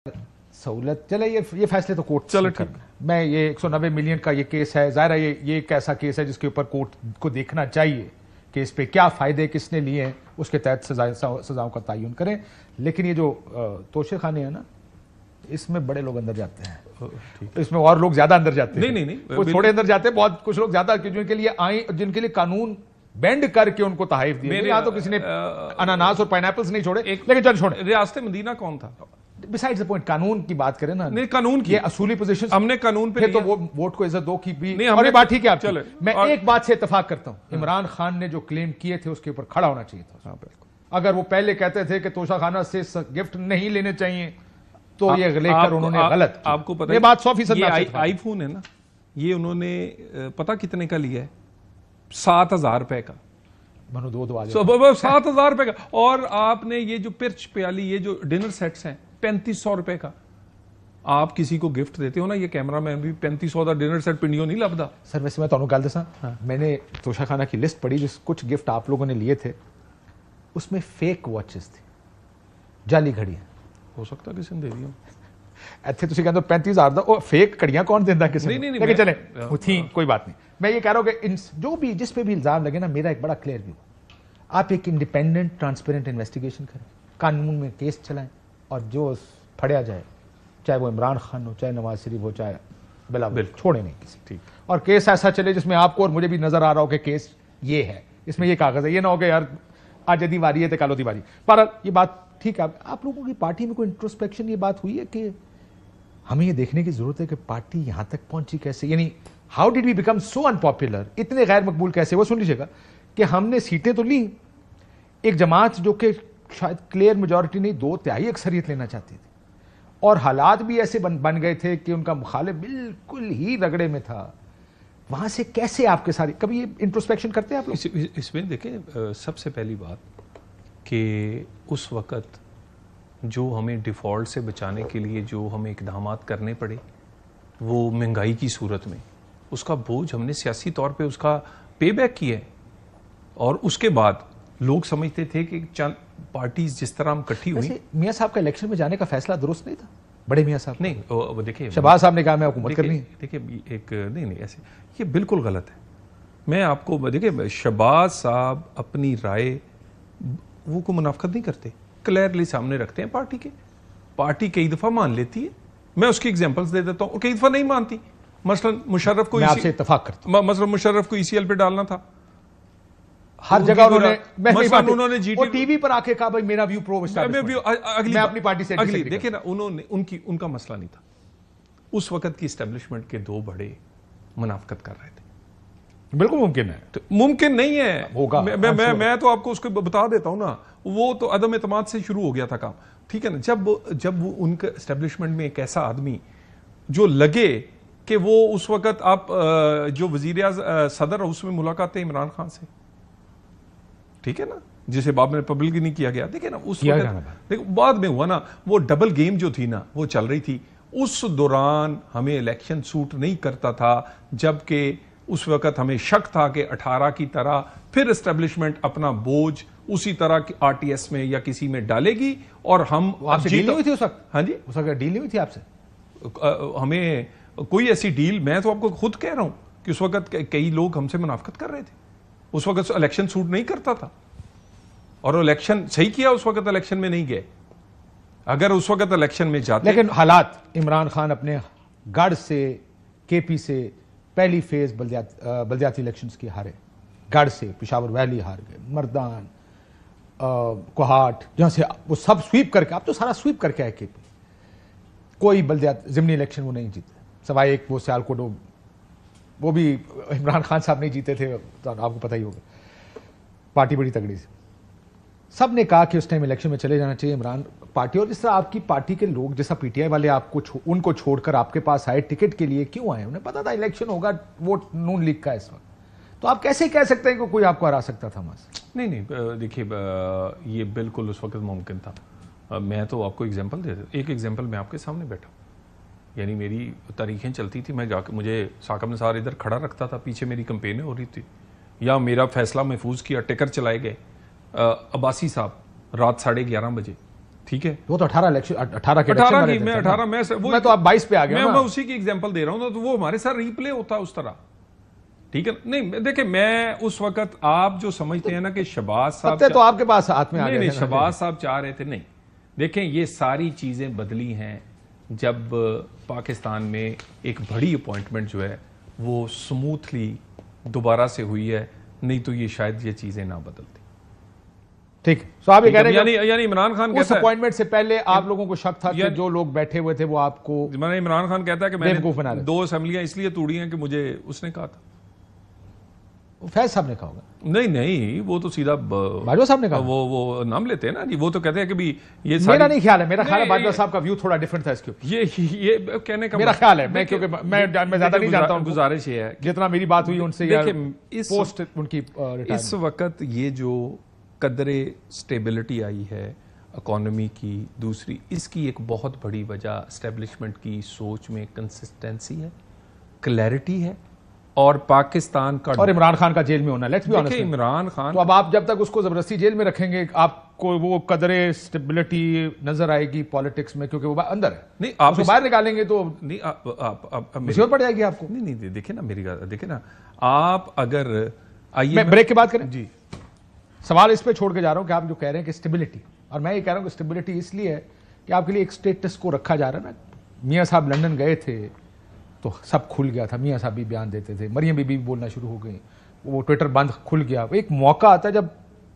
सहूलत चले ये फैसले तो कोर्ट चलो ठीक। मैं ये 190 मिलियन का ये केस है, जाहिर है ये एक ऐसा केस है जिसके ऊपर कोर्ट को देखना चाहिए कि इस पे क्या फायदे किसने लिए हैं, उसके तहत सजाओं का तयन करें। लेकिन ये जो तोशे खाने हैं ना, इसमें बड़े लोग अंदर जाते हैं, इसमें और लोग ज्यादा अंदर जाते हैं। नहीं कुछ थोड़े अंदर जाते हैं, बहुत कुछ लोग ज्यादा, जिनके लिए जिनके लिए कानून बेंड करके उनको तहफ़ दिए। यहाँ तो किसी ने अनानास और पाइनएप्पल्स नहीं छोड़े, लेकिन चल छोड़े। रियासत मदीना कौन था? बिसाइड्स द पॉइंट, कानून की बात करें ना, नहीं कानून की, ये असूली पोजीशन हमने कानून पे तो वो वोट को इज्जत दो की भी नहीं, और ये बात ठीक है आपकी। चलो, मैं एक बात से इत्तेफाक करता हूं, इमरान खान ने जो क्लेम किए थे उसके ऊपर खड़ा होना चाहिए था। अगर वो पहले कहते थे कि तोशा खाना से गिफ्ट नहीं लेने चाहिए, तो ये लेकर उन्होंने गलत। आपको पता है ये बात 100% आईफोन है ना, ये उन्होंने पता कितने का लिया है? 7,000 रुपए का। मनो दो 7,000 रुपए का। और आपने ये जो पिर्च प्याली, ये जो डिनर सेट्स हैं 3500 रुपए का। आप किसी को गिफ्ट देते हो ना, ये कैमरा मैन भी 3500 का डिनर सेट पिंडियो नहीं लभदा। सर वैसे मैं तो गल दसा, मैंने तोशा खाना की लिस्ट पढ़ी, जिस कुछ गिफ्ट आप लोगों ने लिए थे उसमें फेक वॉचेस थी, जाली घड़ियां। हो सकता किसी ने दे दी हो। ਇੱਥੇ ਤੁਸੀਂ ਕਹਿੰਦੇ 35,000 ਦਾ, ਉਹ ਫੇਕ ਘੜੀਆਂ कौन देता किसी ने? नहीं, लेकिन चले वो थी, कोई बात नहीं। मैं ये कह रहा हूं कि जो भी जिस पे भी इल्जाम लगे ना, मेरा एक बड़ा क्लियर व्यू, आप एक इंडिपेंडेंट ट्रांसपेरेंट इन्वेस्टिगेशन करें, कानून में केस चलाएं और जो फड़िया जाए, चाहे वो इमरान खान हो, चाहे नवाज शरीफ हो, चाहे बिलावल, छोड़े नहीं किसी। ठीक। और केस ऐसा चले जिसमें आपको और मुझे भी नजर आ रहा हो कि केस ये है, इसमें ये कागज है, ये ना हो गया यार आज यदि वारी है तो कालो दीवारी। पर ये बात ठीक है, आप लोगों की पार्टी में कोई इंट्रोस्पेक्शन ये बात हुई है कि हमें ये देखने की जरूरत है कि पार्टी यहां तक पहुंची कैसे, यानी how did we become so unpopular, इतने गैर मकबूल कैसे? वो सुन लीजिएगा कि हमने सीटें तो ली, एक जमात जो कि शायद क्लियर मेजॉरिटी नहीं 2/3 अक्सरियत लेना चाहती थी, और हालात भी ऐसे बन गए थे कि उनका मुखालिफ बिल्कुल ही रगड़े में था। वहां से कैसे आपके सारी, कभी ये इंट्रोस्पेक्शन करते हैं आप लोग? इसमें देखें, सबसे पहली बात कि उस वक्त जो हमें डिफ़ॉल्ट से बचाने के लिए जो हमें इक़दाम करने पड़े, वो महंगाई की सूरत में, उसका बोझ हमने सियासी तौर पे उसका पे बैक किया है। और उसके बाद लोग समझते थे कि चंद पार्टीज जिस तरह हम इकट्ठी हुई। मियाँ साहब का इलेक्शन में जाने का फैसला दुरुस्त नहीं था? बड़े मियाँ साहब नहीं, वो देखिए, शहबाज साहब ने कहा मैं हुकूमत करनी है। देखिए एक नहीं ऐसे, ये बिल्कुल गलत है। मैं आपको देखिए, शहबाज साहब अपनी राय वो को मुनाफकत नहीं करते, क्लियरली सामने रखते हैं पार्टी के। पार्टी कई दफा मान लेती है, मैं उसकी एग्जांपल्स दे देता हूं, और कई दफा नहीं मानती। मसलन मुशर्रफ को, मैं आपसे इत्तेफाक करता हूं, मसलन मुशर्रफ को ईसीएल पे डालना था, हर जगह उन्होंने जीटी टीवी पर आके कहा भाई मेरा व्यू प्रो, मैं अपनी पार्टी से अगली देखिए ना, उन्होंने उनका मसला नहीं था। उस वक्त की एस्टेब्लिशमेंट के दो बड़े मुनाफकत कर रहे थे। बिल्कुल मुमकिन है, तो मुमकिन नहीं है, होगा। मैं तो आपको उसको बता देता हूं ना, वो तो अदम एतमाद से शुरू हो गया था काम। ठीक है ना, जब वो उनके एस्टेब्लिशमेंट में एक ऐसा आदमी जो लगे कि वो उस वक्त, आप जो वजीर सदर उसमें मुलाकात है इमरान खान से, ठीक है ना, जिसे बाद में पब्लिक नहीं किया गया। देखिए ना, उस वक्त देखो बाद में हुआ ना, वो डबल गेम जो थी ना, वो चल रही थी। उस दौरान हमें इलेक्शन सूट नहीं करता था, जबकि उस वक्त हमें शक था कि 18 की तरह फिर एस्टेब्लिशमेंट अपना बोझ उसी तरह की आरटीएस में या किसी में डालेगी और हम। आपसे डील नहीं हुई थी उस वक्त? हाँ जी, उस वक्त डील नहीं हुई थी आपसे? हमें कोई ऐसी डील, मैं तो आपको खुद कह रहा हूं कि उस वक्त कई लोग हमसे मुनाफकत कर रहे थे। उस वक्त इलेक्शन सूट नहीं करता था, और इलेक्शन सही किया, उस वक्त इलेक्शन में नहीं गए। अगर उस वक्त इलेक्शन में जाते, लेकिन हालात, इमरान खान अपने गढ़ से, केपी से पहली फेज बल्दियाती इलेक्शंस की हारे, गढ़ से पेशावर वैली हार गए, मर्दान, कोहाट, जहां से वो सब स्वीप करके, आप तो सारा स्वीप करके आए केपी। कोई बल्दियात जिमनी इलेक्शन वो नहीं जीते, सवाए एक वो सियालकोट, वो भी इमरान खान साहब नहीं जीते थे, तो आपको पता ही होगा। पार्टी बड़ी तगड़ी थी, सब ने कहा कि उस टाइम इलेक्शन में चले जाना चाहिए इमरान पार्टी। और जिस तरह आपकी पार्टी के लोग, जैसा पीटीआई वाले आपको उनको छोड़कर आपके पास आए टिकट के लिए, क्यों आए? उन्हें पता था इलेक्शन होगा, वोट नून लीग का इस वक्त, तो आप कैसे कह सकते हैं कि कोई आपको हरा सकता था? नहीं, देखिए, ये बिल्कुल उस वक्त मुमकिन था। मैं तो आपको एग्जांपल दे देता, एक एग्जांपल मैं आपके सामने बैठा, यानी मेरी तारीखें चलती थी, मैं जाकर, मुझे साकब निसार इधर खड़ा रखता था, पीछे मेरी कंपेनें हो रही थी, या मेरा फैसला महफूज किया, टिकर चलाए गए। अब्बासी साहब रात 11:30 बजे, ठीक है, वो तो 18 इलेक्शन 18 के 18 इलेक्शन की, मैं 18 में से वो मैं तो आप 22 पे आ गया मैं ना। उसी की एग्जांपल दे रहा हूं ना, तो वो हमारे साथ रिप्ले होता है उस तरह, ठीक है। नहीं देखिए, मैं उस वक्त आप जो समझते हैं ना कि शहबाज साहब सत्य तो आपके पास हाथ में आ नहीं गए नहीं, थे ना। शहबाज साहब चाह रहे थे, नहीं देखें ये सारी चीजें बदली हैं जब पाकिस्तान में एक बड़ी अपॉइंटमेंट जो है वो स्मूथली दोबारा से हुई है, नहीं तो ये शायद ये चीजें ना बदलती। ठीक, तो आप ये कह रहे हैं यानी इमरान खान उस कहता है, अपॉइंटमेंट से पहले आप लोगों को शक था कि जो लोग बैठे हुए थे वो आपको मैंने इमरान खान कहता है कि बेवकूफ बना मैंने रहे 2 असेंबलियां इसलिए तोड़ी हैं कि मुझे उसने कहा था। फैज साहब ने कहा होगा, नहीं नहीं, वो तो सीधा बाजवा साहब ने कहा, वो नाम लेते हैं ना जी, वो तो कहते हैं कि भी ये मेरा नहीं ख्याल है, मेरा ख्याल है बाजवा साहब का व्यू थोड़ा डिफरेंट था इसके ऊपर। ये कहने का मेरा ख्याल है, मैं क्योंकि मैं ज्यादा नहीं जानता हूं, गुजारिश ये है जितना मेरी बात हुई उनसे देखिए, पोस्ट उनकी इस वक्त ये जो कदरे स्टेबिलिटी आई है इकोनॉमी की, दूसरी इसकी एक बहुत बड़ी वजह एस्टेब्लिशमेंट की सोच में कंसिस्टेंसी है, क्लैरिटी है, और पाकिस्तान का और इमरान खान का जेल में होना। Let's be honest, Imran Khan, तो अब आप जब तक उसको जबरदस्ती जेल में रखेंगे आपको वो कदरे स्टेबिलिटी नजर आएगी पॉलिटिक्स में, क्योंकि वो अंदर है। नहीं आप उसको बाहर निकालेंगे तो नहीं, आप मुसीबत पड़ जाएगी आपको। नहीं देखिए ना, मेरी देखिए ना, आप अगर आइए मैं ब्रेक के बाद करें जी, सवाल इस पे छोड़ के जा रहा हूं कि आप जो कह रहे हैं कि स्टेबिलिटी, और मैं ये कह रहा हूं कि स्टेबिलिटी इसलिए है कि आपके लिए एक स्टेटस को रखा जा रहा है ना। मियां साहब लंदन गए थे तो सब खुल गया था, मियां साहब भी बयान देते थे, मरियम बीबी भी बोलना शुरू हो गई, वो ट्विटर बंद खुल गया। एक मौका आता है जब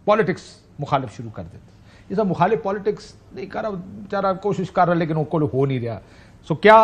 पॉलिटिक्स मुखालिफ शुरू कर देते। ये सब मुखालिफ पॉलिटिक्स नहीं कर रहा, बेचारा कोशिश कर रहा, लेकिन वो हो नहीं रहा। सो क्या